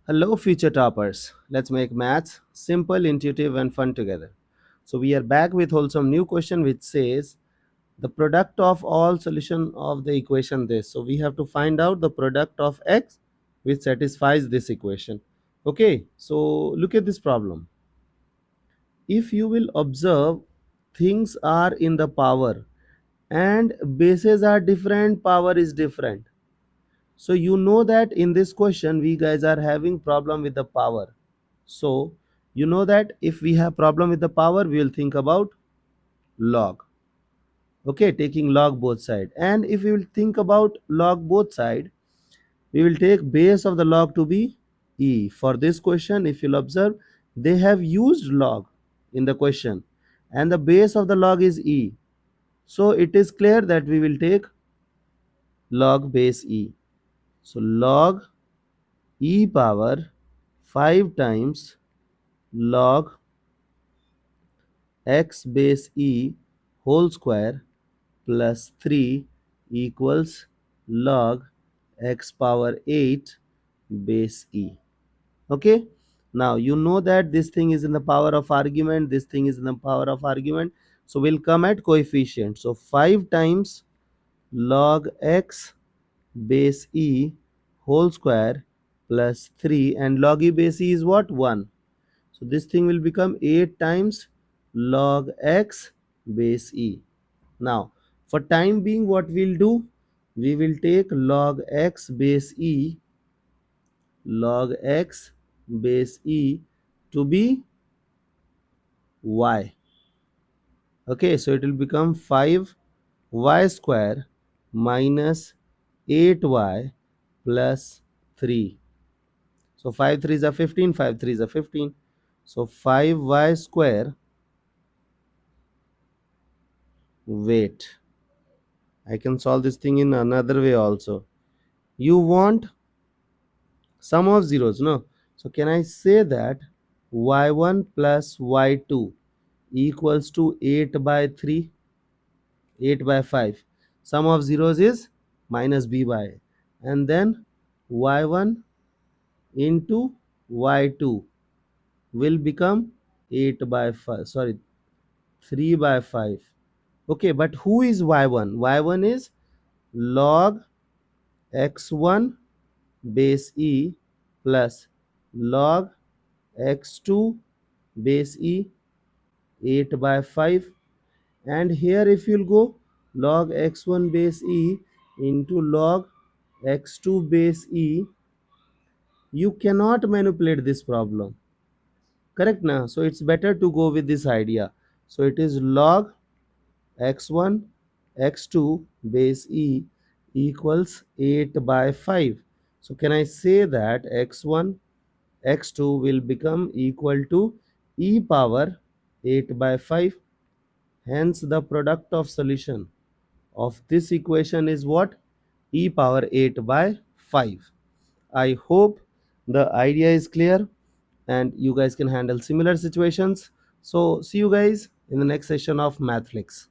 Hello, future toppers. Let's make maths simple, intuitive, and fun together. So we are back with wholesome new question which says the product of all solution of the equation this. So we have to find out the product of x which satisfies this equation. Okay, so look at this problem. If you will observe, things are in the power and bases are different, power is different. So you know that in this question we guys are having problem with the power. So you know that if we have problem with the power, we will think about log. Okay, taking log both side. And if we will think about log both side, we will take base of the log to be e. For this question, if you'll observe, they have used log in the question and the base of the log is e. So it is clear that we will take log base e. So log e power 5 times log x base e whole square plus 3 equals log x power 8 base e. Okay, now you know that this thing is in the power of argument, this thing is in the power of argument, so we'll come at coefficient. So 5 times log x base e whole square plus 3, and log e base e is what? 1. So this thing will become 8 times log x base e. Now for time being, what we'll do, we will take log x base e, log x base e to be y. Okay, so it will become 5y square minus 8y plus 3. So 5 3s are 15, 5 3s are 15. So 5y square, wait, I can solve this thing in another way also. You want sum of zeros, no? So can I say that y1 plus y2 equals to 8 by 3, 8 by 5. Sum of zeros is minus b by a. And then y1 into y2 will become 8 by 5, sorry, 3 by 5. Okay, but who is y1? Y1 is log x1 base e plus log x2 base e 8 by 5. And here if you'll go, log x1 base e into log x2 base e, you cannot manipulate this problem, correct now? So it's better to go with this idea. So it is log x1 x2 base e equals 8 by 5. So can I say that x1 x2 will become equal to e power 8 by 5? Hence the product of solution of this equation is what? E power 8 by 5. I hope the idea is clear and you guys can handle similar situations. So see you guys in the next session of MathFlix.